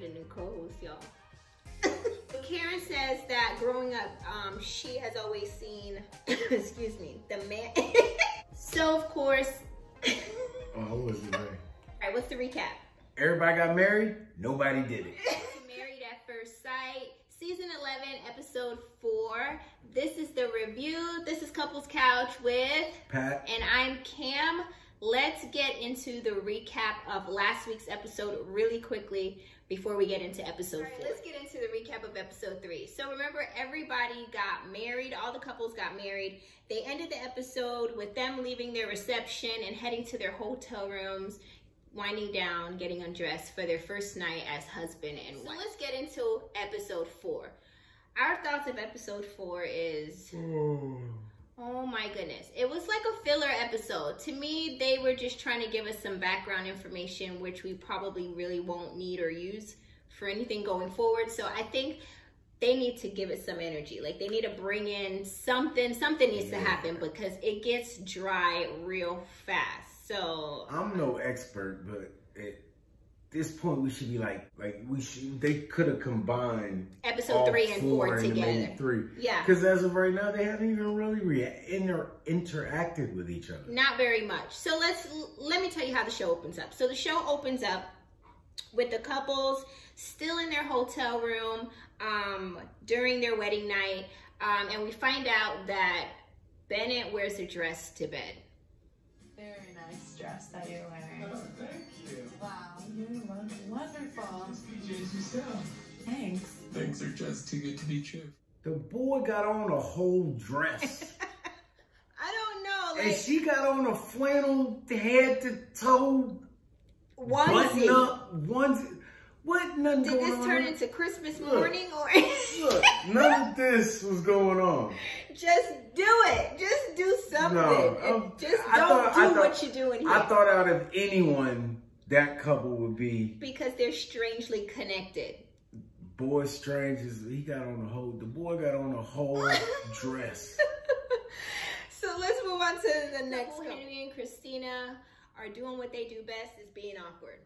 need a new co-host, y'all. Karen says that growing up, she has always seen, excuse me, the man. So of course. Oh, who was it? All right, what's the recap? Everybody got married. Nobody did it. Married at First Sight, season 11, episode 4. This is the review. This is Couples Couch with Pat, and I'm Cam. Let's get into the recap of last week's episode really quickly before we get into episode 4. Let's get into the recap of episode 3. So remember, everybody got married. All the couples got married. They ended the episode with them leaving their reception and heading to their hotel rooms, winding down, getting undressed for their first night as husband and wife. So let's get into episode 4. Our thoughts of episode 4 is... Oh my goodness. It was like a filler episode. To me, they were just trying to give us some background information, which we probably really won't need or use for anything going forward. So I think they need to give it some energy. Like, they need to bring in something. Something needs to happen because it gets dry real fast. So I'm no expert, but at this point we should be they could have combined episode 3 and 4 together. 3. Yeah. Because as of right now, they haven't even really interacted with each other. Not very much. So let me tell you how the show opens up. So the show opens up with the couples still in their hotel room during their wedding night, and we find out that Bennett wears a dress to bed. Very nice dress that you're wearing. Oh, thank you. Wow, you look wonderful. It's PJs yourself. Thanks. Things are just too good to be true. The boy got on a whole dress. I don't know. And she got on a flannel head to toe Onesie. button up onesie. What? Nothing going on. Did this turn into Christmas morning or? Look, none of this was going on. Just do it. Just do something. No, just I don't thought- do what you're doing here. I thought out of anyone, that couple would be. Because they're strangely connected. Boy strange is, the boy got on a whole dress. So let's move on to the next couple. Henry and Christina are doing what they do best, is being awkward.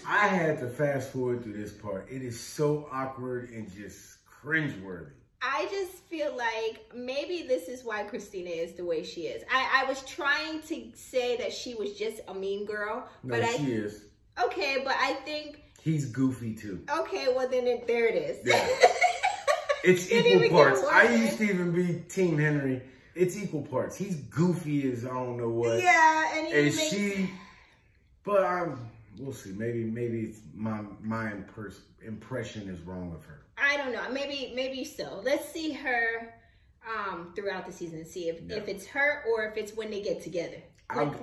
I had to fast forward through this part. It is so awkward and just cringeworthy. I just feel like maybe this is why Christina is the way she is. I was trying to say that she was just a mean girl. No, but she is. Okay, but I think... He's goofy too. Okay, well then there it is. Yeah. It's equal parts. I used to even be Team Henry. It's equal parts. He's goofy as I don't know what. Yeah, and she... But we'll see. Maybe it's my impression is wrong of her. I don't know. Maybe so. Let's see her throughout the season and see if it's her or if it's when they get together.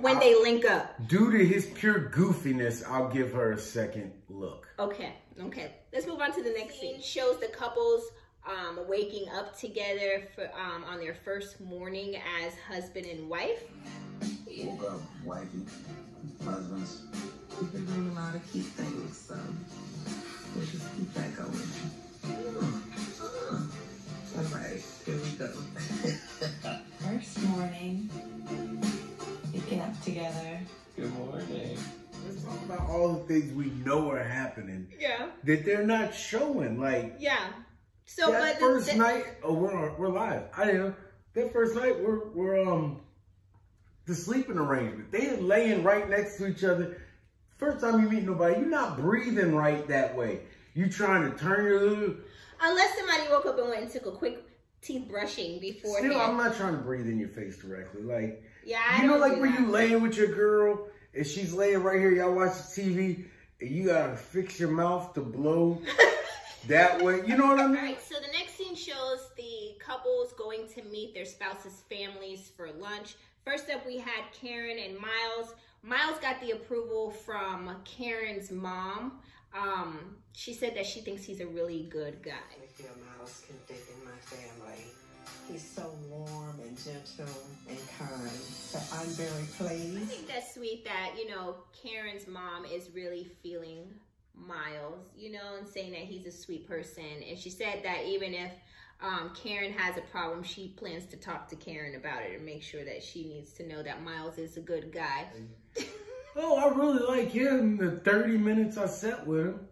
When they link up. Due to his pure goofiness, I'll give her a second look. Okay. Let's move on to the next scene. It shows the couples waking up together for on their first morning as husband and wife. Woke up, wifey, husbands. We've been doing a lot of cute things, so we'll just keep that going. All right, here we go. First morning, waking up together. Good morning. Let's talk about all the things we know are happening. Yeah. That they're not showing. Like, yeah. So that first night, we're live. I didn't know. That first night, we're the sleeping arrangement. They're laying right next to each other. First time you meet nobody, you're not breathing right that way. You trying to turn your... Unless somebody woke up and went and took a quick teeth brushing beforehand. Still, I'm not trying to breathe in your face directly. Like, yeah, you know, like when you laying with your girl and she's laying right here, y'all watch the TV, and you gotta fix your mouth to blow that way. You know what I mean? All right, so the next scene shows the couples going to meet their spouses' families for lunch. First up, we had Karen and Miles. Miles got the approval from Karen's mom. She said that she thinks he's a really good guy. I feel Miles can fit in my family. He's so warm and gentle and kind. So I'm very I pleased. think that's sweet that, you know, Karen's mom is really feeling Miles, you know, and saying that he's a sweet person. And she said that even if Karen has a problem, she plans to talk to Karen about it and make sure that she needs to know that Miles is a good guy. Oh, I really like him. The 30 minutes I sat with him.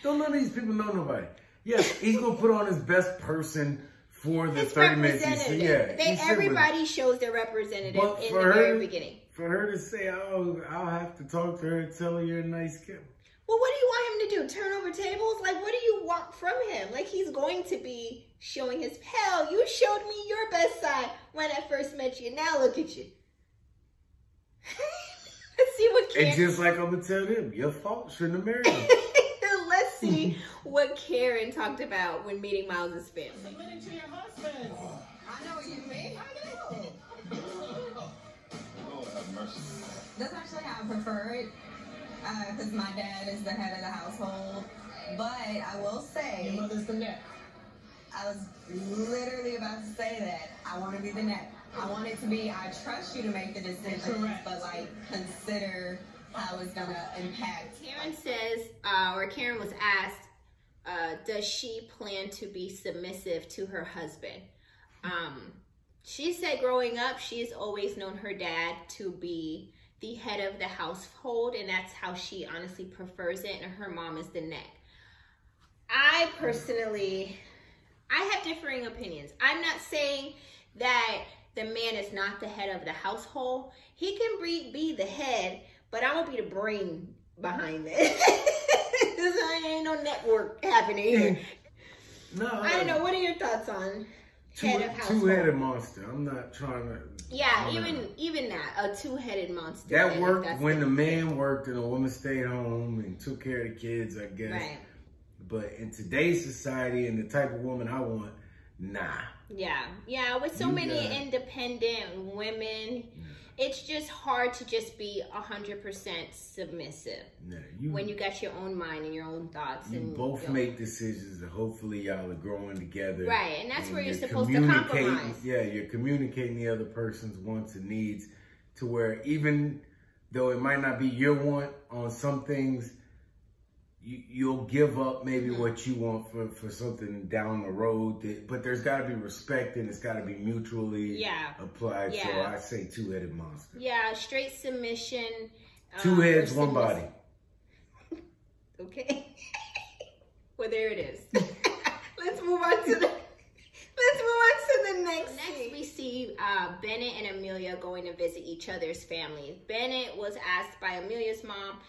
Don't none of these people know nobody. Yes, he's going to put on his best person for the 30 minutes. Everybody shows their representative in the very beginning. For her to say, oh, I'll have to talk to her and tell her you're a nice kid. Well, what do you want him to do? Turn over tables? Like, what do you want from him? Like, he's going to be showing his, hell, you showed me your best side when I first met you. Now look at you. Let's see what Karen... And just like I'm going to tell them, your fault, shouldn't have married him. Let's see what Karen talked about when meeting Miles' family. Submitting to your husband. I know what you mean. I know. Lord have mercy. That's actually how I prefer it. Because my dad is the head of the household. But I will say... Your mother's the neck. I was literally about to say that. I want to be the neck. I want it to be, I trust you to make the decision, Correct. but like, consider how it's going to impact. Karen says, or Karen was asked, does she plan to be submissive to her husband? She said growing up, she's always known her dad to be the head of the household, and that's how she honestly prefers it, and her mom is the neck. I personally, I have differing opinions. I'm not saying that the man is not the head of the household. He can be the head, but I'm gonna be the brain behind it. There ain't no network happening here. No, I don't know. What are your thoughts on head of household? Two-headed monster. I'm not trying to... Yeah, even that, a two-headed monster. That worked when the man worked and the woman stayed home and took care of the kids, I guess. Right. But in today's society and the type of woman I want, nah. Yeah, with so many independent women, it's just hard to just be 100% submissive. Nah, when you got your own mind and your own thoughts. You and both make decisions and hopefully y'all are growing together. Right, and that's where you're supposed to compromise. Yeah, you're communicating the other person's wants and needs to where even though it might not be your want on some things, you'll give up maybe what you want for something down the road. But there's got to be respect and it's got to be mutually applied. Yeah. So I say two-headed monster. Yeah, straight submission. Two heads, one body. Okay. Well, there it is. Let's move on to the next. Next, we see Bennett and Amelia going to visit each other's families. Bennett was asked by Amelia's mom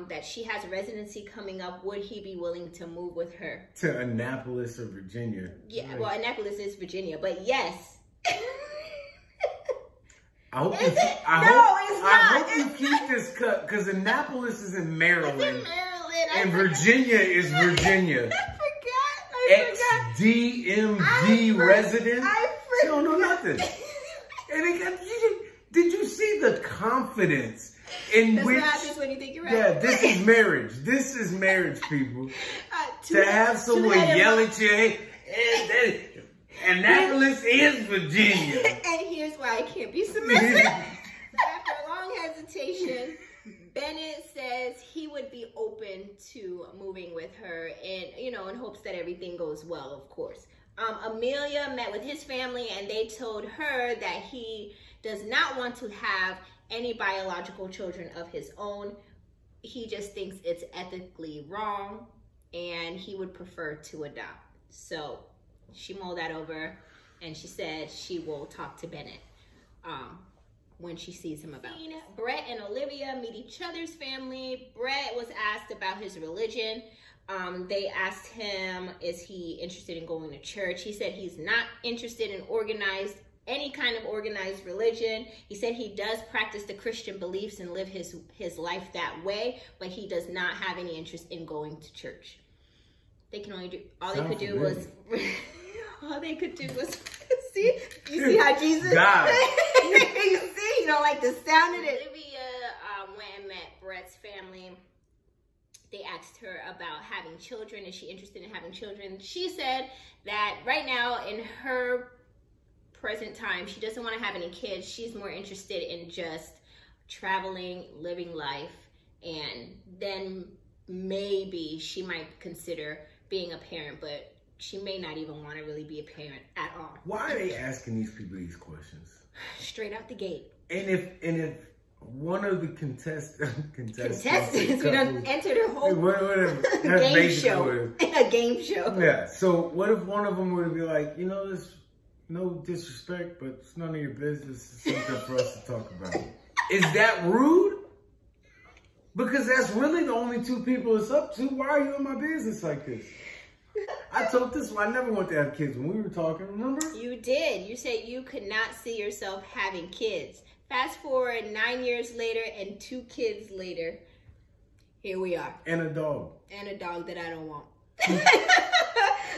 that she has a residency coming up. Would he be willing to move with her? To Annapolis or Virginia. Yeah, right. well, Annapolis is Virginia, but yes. I hope you keep this cut because Annapolis is in Maryland. It's in Maryland. And Virginia is Virginia. I forgot. Ex-DMV resident. She don't know nothing. And did you see the confidence in That's which... what happens when you think you're right. Yeah, this is marriage. This is marriage, people. To have someone yell at you, hey, Annapolis is Virginia. And here's why I can't be submissive. So after a long hesitation, Bennett says he would be open to moving with her and, in hopes that everything goes well, of course. Amelia met with his family and they told her that he does not want to have any biological children of his own. He just thinks it's ethically wrong and he would prefer to adopt. So she mulled that over and she said she will talk to Bennett when she sees him about it. Brett and Olivia meet each other's family. Brett was asked about his religion. They asked him, is he interested in going to church? He said he's not interested in any kind of organized religion. He said he does practice the Christian beliefs and live his life that way, but he does not have any interest in going to church. They can only do, all they could do was see? You see how Jesus? God. You see, you don't like the sound of it. Olivia went and met Brett's family. They asked her about having children. Is she interested in having children? She said that right now in her present time, she doesn't want to have any kids. She's more interested in just traveling, living life, and then maybe she might consider being a parent, but she may not even want to really be a parent at all. Why are they asking these people these questions? Straight out the gate. And if one of the contestants we don't enter the whole whatever. game show. A game show. Yeah. So what if one of them were to be like, you know, this, no disrespect, but it's none of your business. It's something for us to talk about. Is that rude? Because that's really the only two people it's up to. Why are you in my business like this? I told this one, I never wanted to have kids when we were talking, remember? You did. You said you could not see yourself having kids. Fast forward 9 years later and 2 kids later, here we are. And a dog. And a dog that I don't want.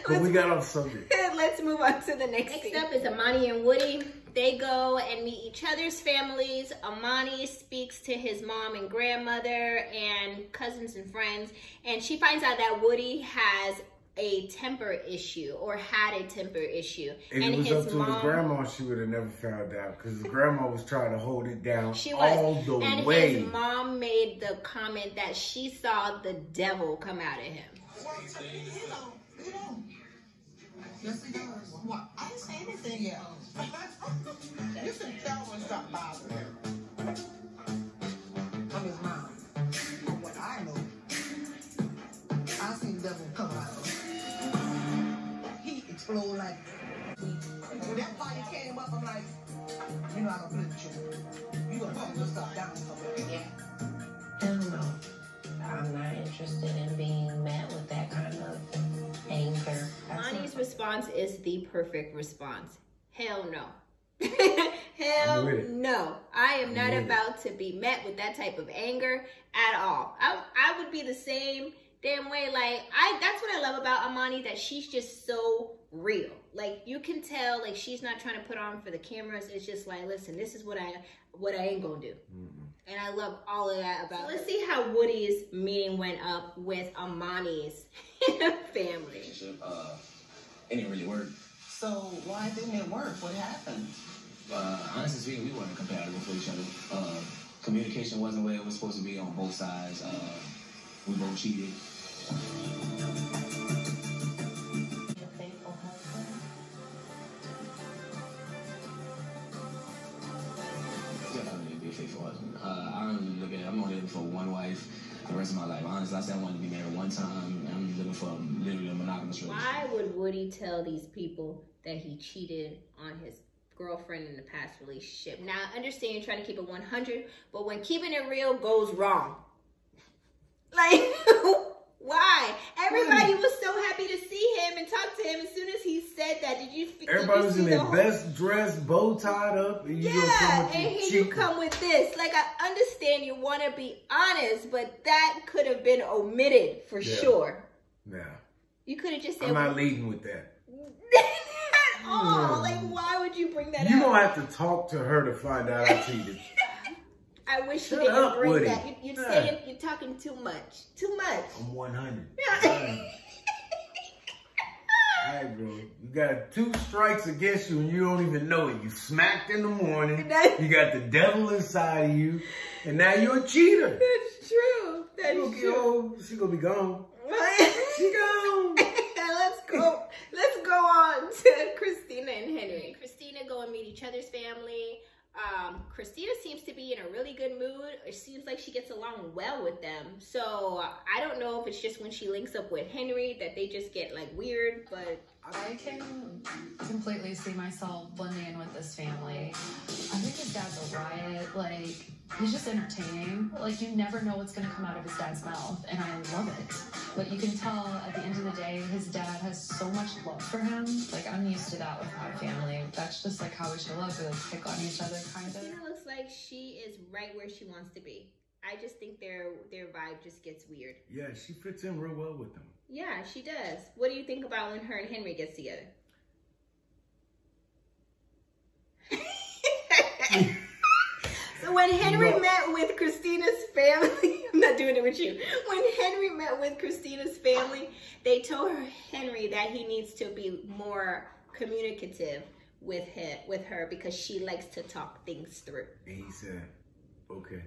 But we got off subject. Let's move on to the next thing. Next up is Amani and Woody. They go and meet each other's families. Amani speaks to his mom and grandmother and cousins and friends. And she finds out that Woody has a temper issue, or had a temper issue. If and it was his up to mom, his grandma, she would have never found out, because his grandma was trying to hold it down she all was. the and way. His mom made the comment that she saw the devil come out of him. Yes, he does. What? I didn't say anything yet. You can tell when something bothers him. I'm his mom. From what I know, I seen the devil come out of him. He exploded like. When that fire came up, I'm like, you know I don't play with you. You gonna calm yourself down somewhere. Yeah. I don't know. I'm not interested in being met with that kind of anger. Amani's response is the perfect response. Hell no. Hell no. I am not about to be met with that type of anger at all. I would be the same damn way. Like, that's what I love about Amani, that she's just so real. Like, you can tell, like, she's not trying to put on for the cameras. It's just like, listen, this is what I ain't gonna do. And I love all of that about her. Let's see how Woody's meeting went up with Amani's family. It didn't really work. So why didn't it work? What happened? Honestly speaking, we weren't compatible for each other. Communication wasn't where it was supposed to be on both sides. We both cheated. Definitely be a faithful husband. I don't really look at it. I'm only living for one wife the rest of my life. Honestly, I said I wanted to be married one time, and I'm living for literally a monogamous relationship. Why would Woody tell these people that he cheated on his girlfriend in the past relationship? Now, I understand you're trying to keep it 100, but when keeping it real goes wrong, like, why? Everybody was so happy to see him and talk to him as soon as he said that. Everybody was in their best dress, bow tied up, and you come with this. Like, I understand you want to be honest, but that could have been omitted for sure. Yeah. You could have just said, I'm not leading with that. At all. Like, why would you bring that up? You don't have to talk to her to find out I cheated. I wish you didn't bring Woody. that. You're saying you're talking too much. Too much. I'm 100. All right, bro. You got 2 strikes against you and you don't even know it. You smacked in the morning. You got the devil inside of you. And now you're a cheater. That's true. That is true. She's going to be gone. She gone. Let's go on to Christina and Henry. Christina go and meet each other's family. Christina seems to be in a really good mood. It seems like she gets along well with them. So I don't know if it's just when she links up with Henry that they just get like weird, but I can completely see myself blending in with this family. I think his dad's a riot. Like, he's just entertaining. Like, you never know what's going to come out of his dad's mouth, and I love it. But you can tell at the end of the day, his dad has so much love for him. Like, I'm used to that with my family. That's just like how we show love. We like pick on each other, kind of. Christina looks like she is right where she wants to be. I just think their vibe just gets weird. Yeah, she fits in real well with them. Yeah, she does. What do you think about when her and Henry gets together? So when Henry met with Christina's family, I'm not doing it with you. When Henry met with Christina's family, they told Henry that he needs to be more communicative with her because she likes to talk things through. And he said, okay.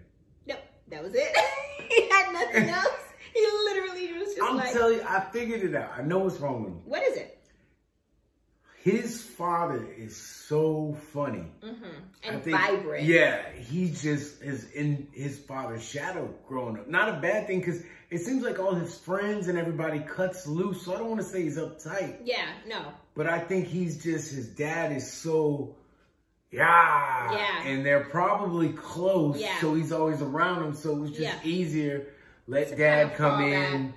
Nope, that was it. He had nothing else. He literally was just I'm telling you, I figured it out. I know what's wrong with him. What is it? His father is so funny. And vibrant. Yeah, he just is in his father's shadow growing up. Not a bad thing, because it seems like all his friends and everybody cuts loose. So I don't want to say he's uptight. Yeah, no. But I think he's just, his dad is so, yeah. And they're probably close. Yeah. So he's always around him. So it was just easier. Let dad come in.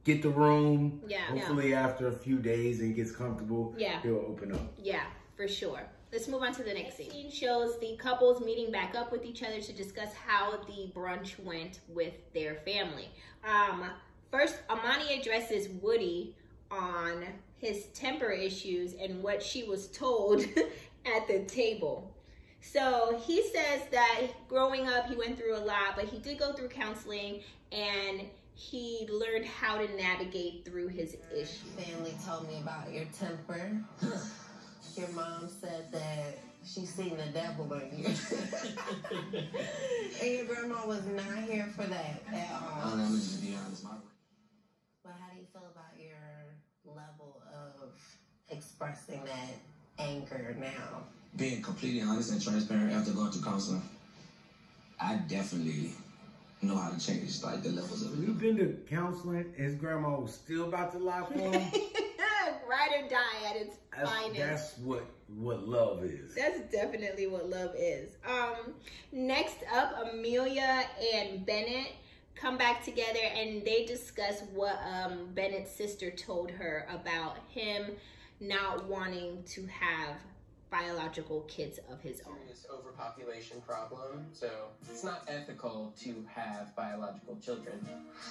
Get the room. Yeah. Hopefully after a few days and gets comfortable, he'll open up. Yeah, for sure. Let's move on to the next scene. The scene shows the couples meeting back up with each other to discuss how the brunch went with their family. First, Amani addresses Woody on his temper issues and what she was told at the table. So he says that growing up, he went through a lot, but he did go through counseling and he learned how to navigate through his issues. Family told me about your temper. Your mom said that she's seen the devil in you. And your grandma was not here for that at all. I'm just to be honest. But how do you feel about your level of expressing that anger now? Being completely honest and transparent after going through counseling, I definitely know how to change like the levels of it. You've been to counseling, his grandma was still about to lie for him. Ride or die at its finest. That's what love is. That's definitely what love is. Next up, Amelia and Bennett come back together and they discuss what Bennett's sister told her about him not wanting to have biological kids of his own. Serious overpopulation problem, so it's not ethical to have biological children.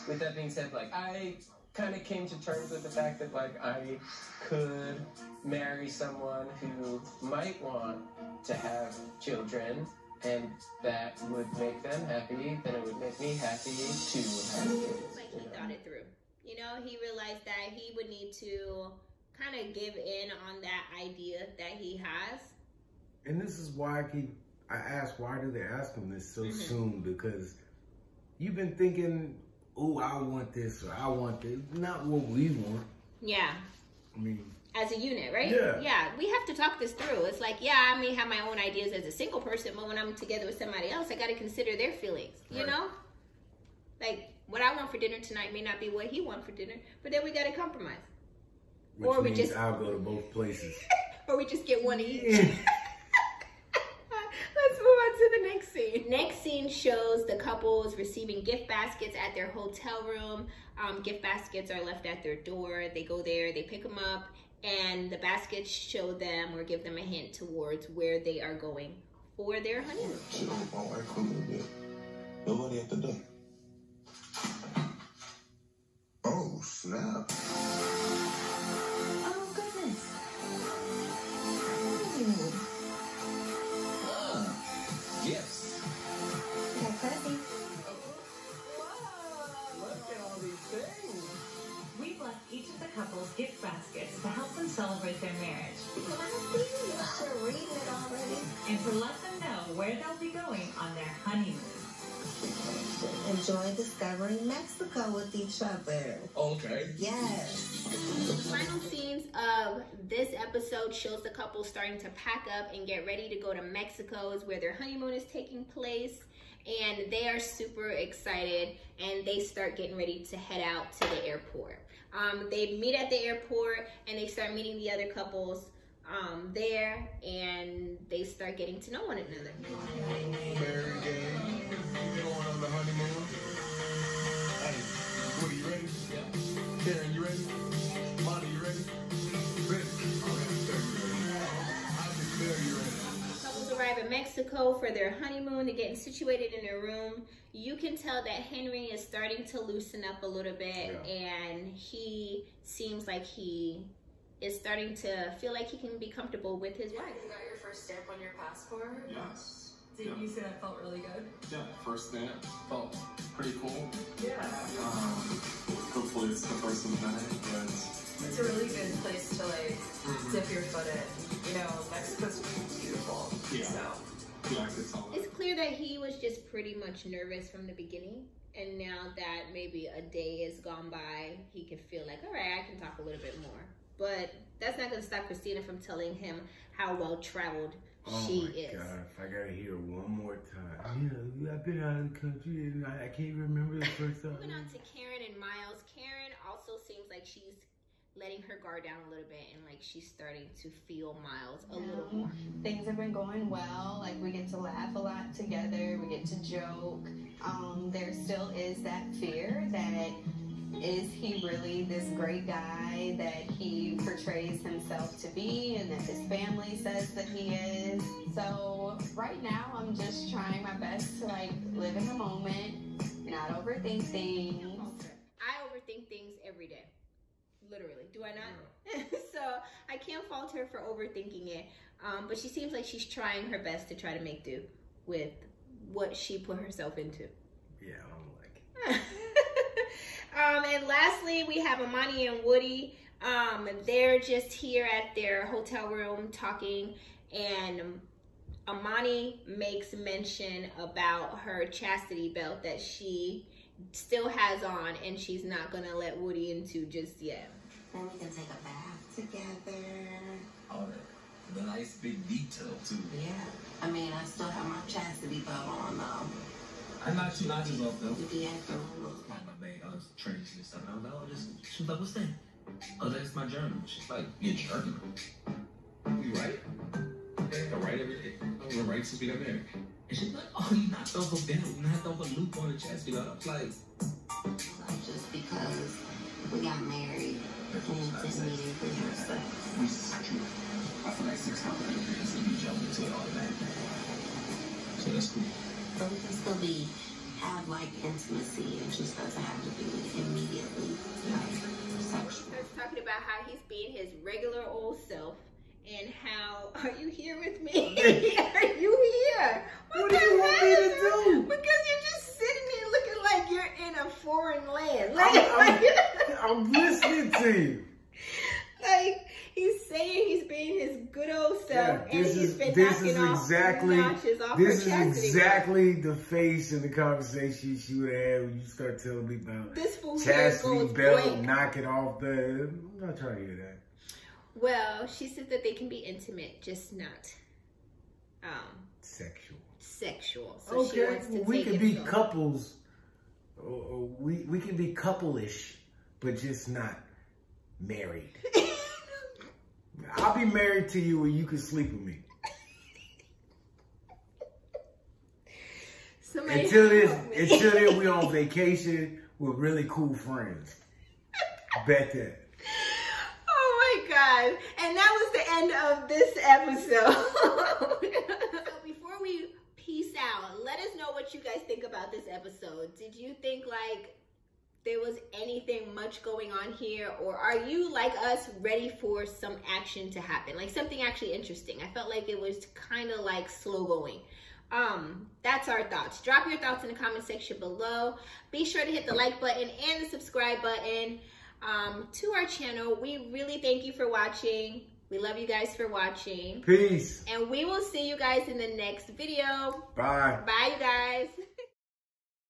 With that being said, like, I kind of came to terms with the fact that, like, I could marry someone who might want to have children, and that would make them happy, then it would make me happy to have kids. Like, he thought it through. You know, he realized that he would need to kind of give in on that idea that he has. And this is why I asked, why do they ask him this so soon? Because you've been thinking, oh, I want this or I want this. Not what we want. Yeah. I mean, as a unit, right? Yeah. Yeah, we have to talk this through. It's like, yeah, I may have my own ideas as a single person, but when I'm together with somebody else, I got to consider their feelings, you know? Like, what I want for dinner tonight may not be what he wants for dinner, but then we got to compromise. Which or means we just, I'll go to both places. Or we just get one each. Let's move on to the next scene. Next scene shows the couples receiving gift baskets at their hotel room. Gift baskets are left at their door. They go there, they pick them up, and the baskets show them or give them a hint towards where they are going for their honeymoon. She don't fall right quick a bit. Nobody at the door. Oh, snap. Yes. Pretty. Look at all these things. We've left each of the couples gift baskets to help them celebrate their marriage. You're reading it already. And to let them know where they'll be going on their honeymoon. Enjoy discovering Mexico with each other. Okay. Yes. The final scenes of this episode shows the couple starting to pack up and get ready to go to Mexico, where their honeymoon is taking place. And they are super excited and they start getting ready to head out to the airport. They meet at the airport and they start meeting the other couples there, and they start getting to know one another. Mary Jane, you going on the honeymoon? Hey, Woody, you ready? Yeah. Karen, you ready? Monty, you ready? Ready? I just tell you ready. Couples arrive in Mexico for their honeymoon. They're getting situated in their room. You can tell that Henry is starting to loosen up a little bit, and he seems like he is starting to feel like he can be comfortable with his wife. You got your first stamp on your passport? Yes. Did you say that felt really good? Yeah, first stamp felt pretty cool. Yeah. Hopefully it's the first of many, but It's a really good place to like dip your foot in. You know, Mexico's beautiful. Yeah. So. It's clear that he was just pretty much nervous from the beginning, and now that maybe a day has gone by, he can feel like, all right, I can talk a little bit more. But that's not going to stop Christina from telling him how well traveled she is. Oh my God, if I gotta hear one more time. You know, I've been out of the country and I can't remember the first time. Moving on to Karen and Miles. Karen also seems like she's letting her guard down a little bit, and like she's starting to feel Miles a little more. Things have been going well. Like we get to laugh a lot together. We get to joke. There still is that fear that is he really this great guy that he portrays himself to be and that his family says that he is. So right now I'm just trying my best to like live in the moment, not overthink things. I overthink things every day. Literally. Do I not? So I can't fault her for overthinking it. But she seems like she's trying her best to try to make do with what she put herself into. Yeah, I don't like it. And lastly, we have AMANI and Woody. They're just here at their hotel room talking, and AMANI makes mention about her chastity belt that she still has on, and she's not gonna let Woody into just yet. Then we can take a bath together. Oh, the nice big detail too. Yeah. I mean, I still have my chastity belt on though. I knocked 2 notches off though. You be acting rules. My bag, I was training and stuff. I was like, oh, she was like, what's that? Oh, that's my journal. She's like, your journal? You write? Yeah, I write every day. I'm gonna write since we got married. And she's like, oh, you knocked off a belt. You knocked off a loop on the chastity belt. I was like, just because we got married, didn't immediately have sex. this is true. I feel like 6 months later, you jump into it automatically. So that's cool. But we can still have like intimacy. It just doesn't have to be immediately like sexual. Starts talking about how he's being his regular old self, and how, are you here with me? Are you here? What do you want me to do? Because you're just sitting here looking like you're in a foreign land. I'm listening to you. Like, he's saying he's being his good old self, and he's been knocking off notches off her chastity belt. Exactly the face and the conversation she would have when you start telling me about this fool chastity belt, blank. knock it off the. I'm not trying to hear that. Well, she said that they can be intimate, just not sexual. So okay, she wants to we take can it be slow. couples. We can be couple-ish, but just not married. I'll be married to you, and you can sleep with me. Until then, we on vacation with really cool friends. Bet that. Oh my God. And that was the end of this episode. So before we peace out, let us know what you guys think about this episode. Did you think like there was anything much going on here, or are you like us ready for some action to happen, like something actually interesting? I felt like it was kind of like slow going. That's our thoughts. Drop your thoughts in the comment section below. Be sure to hit the like button and the subscribe button to our channel. We really thank you for watching. We love you guys for watching. Peace. And we will see you guys in the next video. Bye. Bye, you guys.